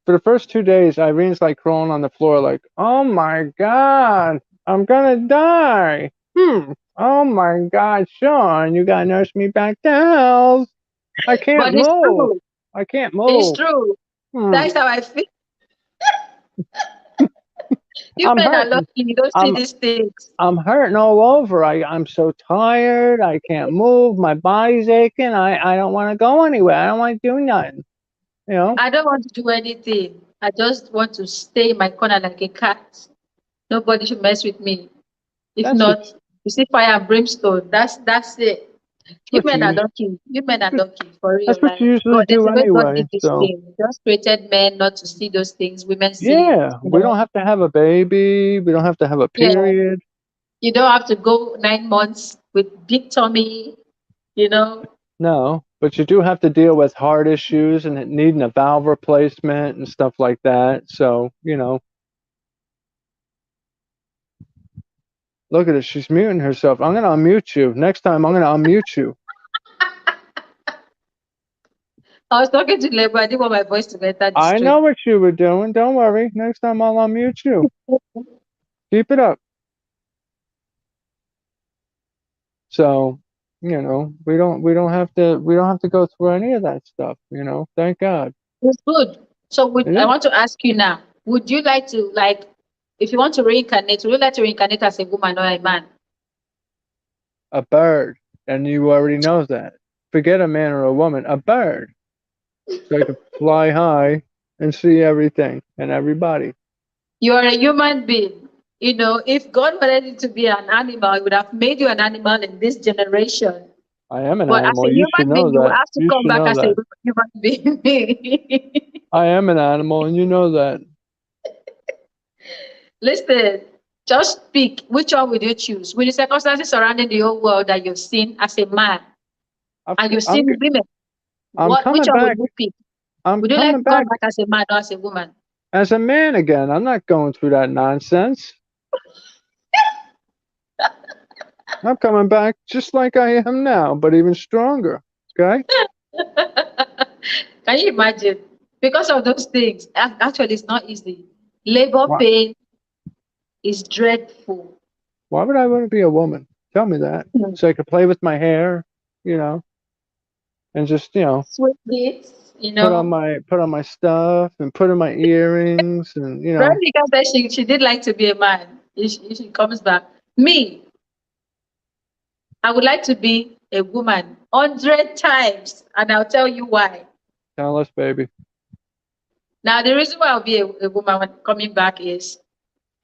for the first 2 days, Irene's like crawling on the floor, like, "Oh my God, I'm gonna die." Oh my God, Sean, you gotta nurse me back to health. I can't But it's move. true. I can't It's move. true. Hmm. That's how I feel. You I'm men are hurting. lucky you don't see I'm these things. I'm hurting all over. I'm so tired. I can't move. My body's aching. I don't want to go anywhere. I don't want to do nothing. You know. I don't want to do anything. I just want to stay in my corner like a cat. Nobody should mess with me. If That's what not, you see fire and brimstone. That's it. that's You what men are you lucky. You men are lucky for real. that's what you Like usually God, there's do a way God anyway. did this So thing. He just created men not to see those things. Women see it. yeah, You we don't know. have to have a baby. We don't have to have a Yeah. period. You don't have to go 9 months with big tummy. You know. No, but you do have to deal with heart issues and it needing a valve replacement and stuff like that. So look at it. She's muting herself. I'm gonna unmute you. Next time, I'm gonna unmute you. I was talking to Lebo. I didn't want my voice to enter the I know stream. what you were doing. Don't worry. Next time, I'll unmute you. Keep it up. So, we don't have to go through any of that stuff, Thank God. It's good. So I Yeah. want to ask you now, would you like to if you want to reincarnate, would you like to reincarnate as a woman or a man? A bird. And you already know that. Forget a man or a woman, a bird. So I could fly high and see everything and everybody. You are a human being. You know, if God wanted you to be an animal, He would have made you an animal in this generation. I am an But as a animal. You should human being, know you will that. have to You come should back know as a that. human being. I am an animal and you know that. Listen, just speak. Which one would you choose? With the circumstances surrounding the whole world that you've seen as a man I've, and you've I'm seen women, I'm which coming one would back. you pick? I'm Would you like coming to come back back as a man or as a woman? as a man again. I'm not going through that nonsense. I'm coming back just like I am now, but even stronger. Okay? Can you imagine? Because of those things, actually, it's not easy. Labor Why, pain is dreadful. why would I want to be a woman? Tell me that. Hmm. So I could play with my hair, you know, and just, Sweet bits, put on my stuff and put in my earrings and, Veronica said she did like to be a man if she comes back. Me, I would like to be a woman 100 times, and I'll tell you why. tell us, baby. Now, the reason why I'll be a woman when coming back is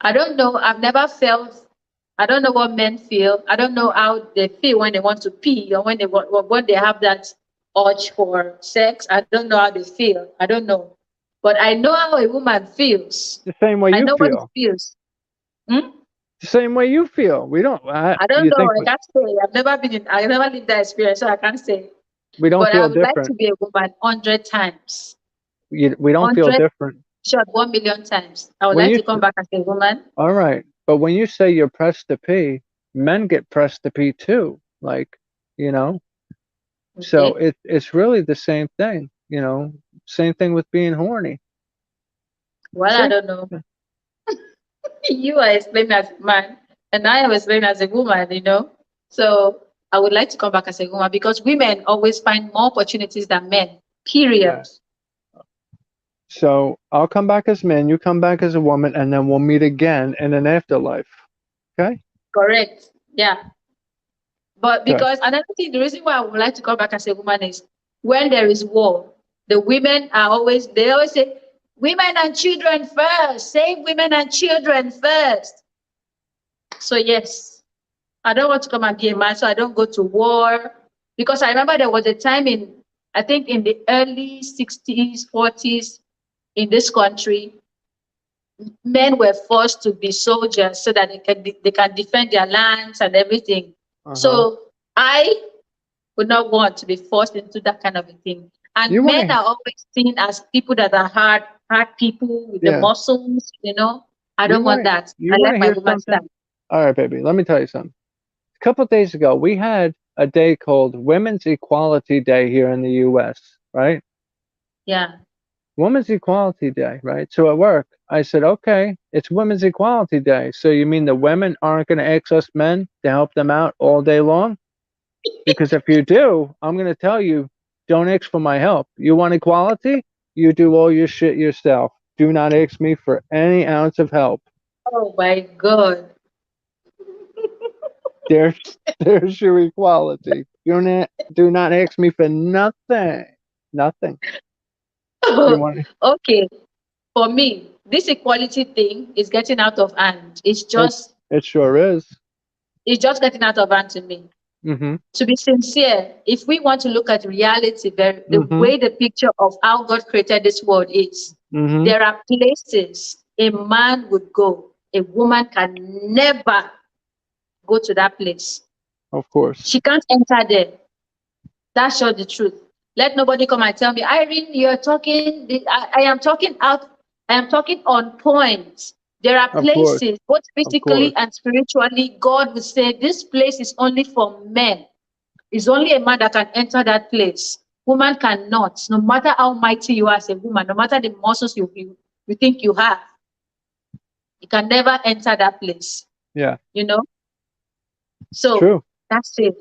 I don't know. I've never felt. I don't know what men feel. I don't know how they feel when they want to pee or when they have that urge for sex. I don't know how they feel. I don't know, but I know how a woman feels. The same way I you know what it feel. feels. Hmm? The same way you feel. We don't, I don't you know. think I can't say. I've never lived that experience, so I can't say. we don't But I feel would like to different. be a woman 100 times. We don't feel 100 different. short 1 million times. I would When like you, to come back as a woman. all right. But when you say you're pressed to pee, men get pressed to pee too. Like, you know, so Okay. it's really the same thing, same thing with being horny. Well, I Same. don't know. You are explaining as a man, and I am explaining as a woman, So I would like to come back as a woman because women always find more opportunities than men, period. Yes. So I'll come back as man, you come back as a woman, and then we'll meet again in an afterlife. Okay? Correct. Yeah. But Good. because another thing, the reason why I would like to come back as a woman is when there is war, they always say, women and children first, save women and children first. So, yes, I don't want to come and be a man, so I don't go to war. Because I remember there was a time I think in the early 60s, 40s in this country, men were forced to be soldiers so that they can defend their lands and everything. Uh-huh. So I would not want to be forced into that kind of a thing. And You men want are always seen as people that are hard people with the yeah. muscles, you know. I You don't want want that. you I want like to my hear woman something? style. All right, baby. Let me tell you something. A couple of days ago, we had a day called Women's Equality Day here in the U.S. Right? Yeah. Women's Equality Day, right? So at work, I said, okay, it's Women's Equality Day. So you mean the women aren't going to ask us men to help them out all day long? Because if you do, I'm going to tell you, don't ask for my help. You want equality? You do all your shit yourself. Do not ask me for any ounce of help. Oh my God. There's, there's your equality. Do not ask me for nothing. Nothing. You want Okay. For me, this equality thing is getting out of hand. it? It sure is. It's just getting out of hand to me. Mm-hmm. To be sincere, if we want to look at reality, the Mm-hmm. way the picture of how God created this world is, Mm-hmm. there are places a man would go. A woman can never go to that place. Of course. She can't enter there. That's just the truth. Let nobody come and tell me, Irene, you're talking, I am talking out, I am talking on point. There are Of course. places, both Of course. physically and spiritually, God would say, this place is only for men. It's only a man that can enter that place. Woman cannot, no matter how mighty you are as a woman, no matter the muscles you think you have, you can never enter that place, Yeah. you know? So True. that's it.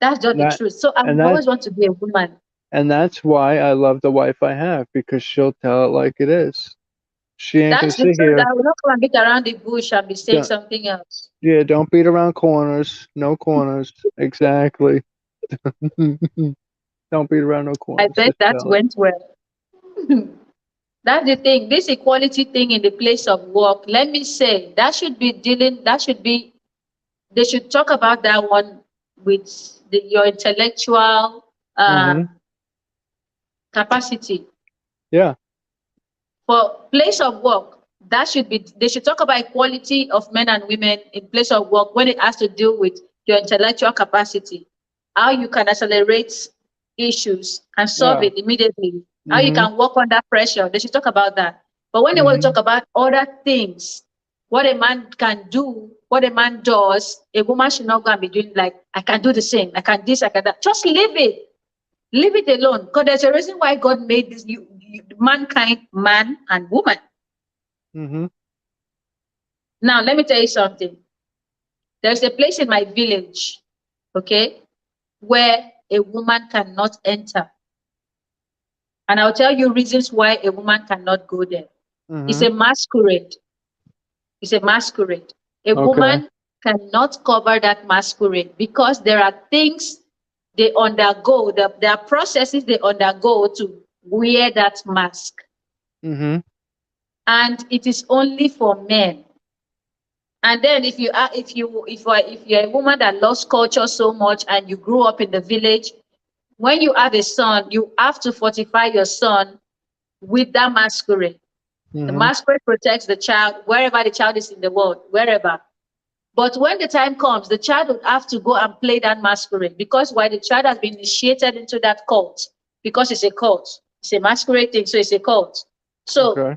That's just the That truth. So I and would that always want to be a woman. and that's why I love the wife I have because she'll tell it like it is. She ain't gonna That's the sit truth. here. I will not come and beat around the bush and be saying Don't, something else. yeah, don't beat around corners. No corners. Exactly. Don't beat around no I corners. bet Just that tell it. went well. That's the thing. This equality thing in the place of work, let me say, that should be, they should talk about that one with your intellectual Mm-hmm. capacity. Yeah. For place of work, that should be, they should talk about equality of men and women in place of work when it has to do with your intellectual capacity, how you can accelerate issues and solve Yeah. it immediately, how you Mm-hmm. can work under pressure. They should talk about that. But when they want to Mm-hmm. talk about other things, what a man can do, what a man does, a woman should not go and be doing like, I can do the same, I can this, I can that. Just leave it. Leave it alone. Because there's a reason why God made this mankind, man and woman. Mm-hmm. Now, let me tell you something. There's a place in my village, okay, where a woman cannot enter. And I'll tell you reasons why a woman cannot go there. It's Mm-hmm. a masquerade. It's a masquerade. A Okay. woman cannot cover that masquerade because there are things they undergo, there are processes they undergo to wear that mask. Mm-hmm. And it is only for men. And then if you are if you're a woman that loves culture so much and you grew up in the village, when you have a son, you have to fortify your son with that masquerade. The Mm-hmm. masquerade protects the child wherever the child is in the world, wherever. But when the time comes, the child would have to go and play that masquerade because why the child has been initiated into that cult because it's a cult. It's a masquerade thing, so it's a cult. So Okay.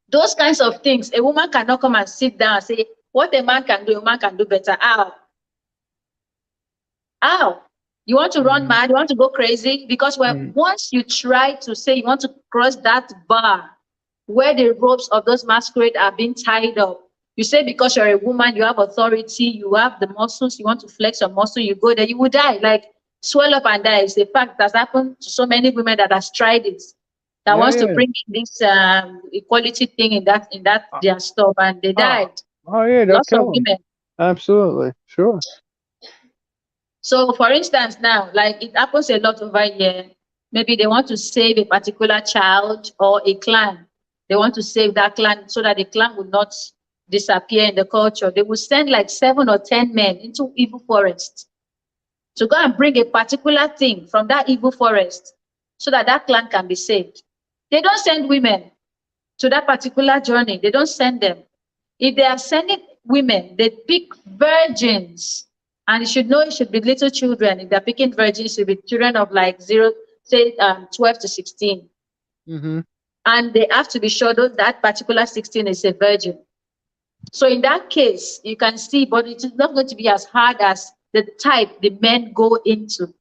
those kinds of things, a woman cannot come and sit down and say, what a man can do, a man can do better. How? How? You want to run Mm-hmm. mad? You want to go crazy? Because Mm-hmm. once you try to say you want to cross that bar where the ropes of those masquerade are being tied up, you say because you're a woman, you have authority, you have the muscles, you want to flex your muscle, you go there, you will die. Like swell up and die. It's a fact that's happened to so many women that has tried it, that Yeah, wants to yeah. bring in this equality thing in that their stuff, and they Oh, died. oh yeah, they'll Lots of kill them. women. Absolutely. Sure. So, for instance, now, like it happens a lot over here. Maybe they want to save a particular child or a clan. They want to save that clan so that the clan will not disappear in the culture. They will send like 7 or 10 men into evil forest to go and bring a particular thing from that evil forest so that that clan can be saved. They don't send women to that particular journey. They don't send them. If they are sending women, they pick virgins And you should know it should be little children. If they're picking virgins, it should be children of like 12 to 16. Mm-hmm. And they have to be sure that particular 16 is a virgin. So in that case, you can see, but it is not going to be as hard as the type the men go into.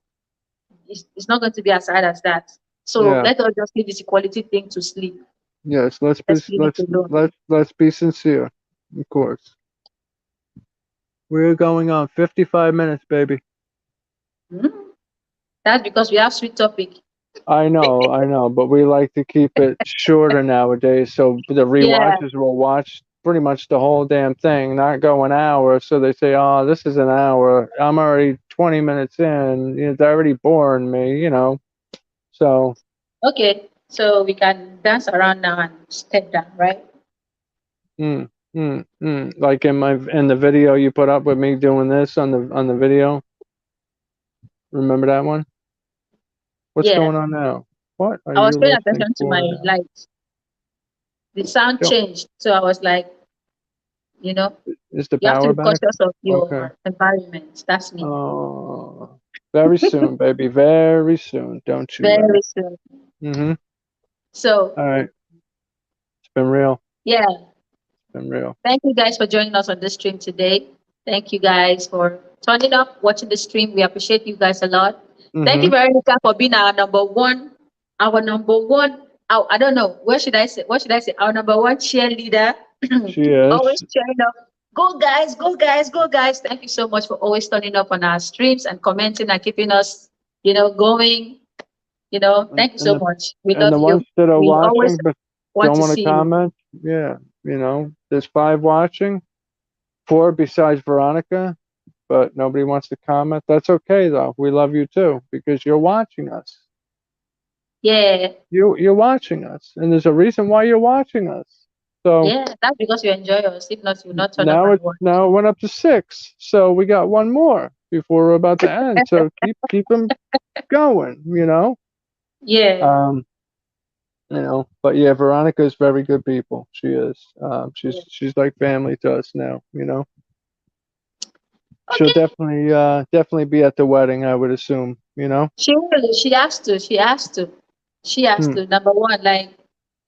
It's not going to be as hard as that. So Yeah. let us just leave this equality thing to sleep. Yes. Let's Leave it alone. be sincere. Of course. We're going on 55 minutes, baby. That's because we have sweet topic. I know, but we like to keep it shorter nowadays, so the rewatchers will watch pretty much the whole damn thing, not go an hour. So they say, "Oh, this is an hour. I'm already 20 minutes in. It's already boring me," you know. So Okay, so we can dance around now and step down, right? like in the video you put up with me doing this on the video. Remember that one? What's Yeah. going on now? What are I was you paying listening attention to for my now? lights. The sound Don't- changed, so I was like, Is the you have to power be back? cautious of your Okay. environment. That's me. Oh, very soon, baby. Very soon. Don't you worry. Very soon. Mm-hmm. So All right. It's been real. yeah, It's been real. thank you guys for joining us on this stream today. Thank you guys for turning up, watching the stream. We appreciate you guys a lot. Thank you, Mm-hmm. Veronica, for being our number one. I don't know. What should I say? Our number one cheerleader. She is. Always cheering up. Go guys, go guys, go guys. Thank you so much for always turning up on our streams and commenting and keeping us, going. Thank you so much. We And love the you. ones that are We always watching but want don't to want to see you. comment, yeah, there's 5 watching, 4 besides Veronica, but nobody wants to comment. That's okay though. We love you too because you're watching us. Yeah. You're watching us, and there's a reason why you're watching us. So Yeah, that's because you enjoy us. If not, you will not turn up now and watch. it went up to 6, so we got one more before we're about to end. So keep them going, Yeah. But yeah, Veronica is very good people. She is. She's like family to us now. She'll Okay. definitely be at the wedding, I would assume. She will. She has to. She has to. She has to. Number one, like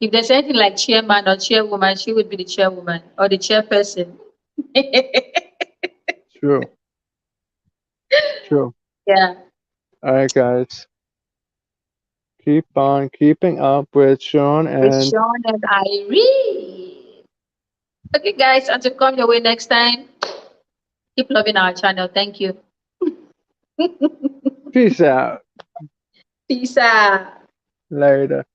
if there's anything like chairman or chairwoman, she would be the chairwoman or the chairperson. True. Yeah. All right, guys. Keep on keeping up with Sean With and Sean and Irene. Okay, guys, until come your way next time. Keep loving our channel. Thank you. peace out. Peace out. Later.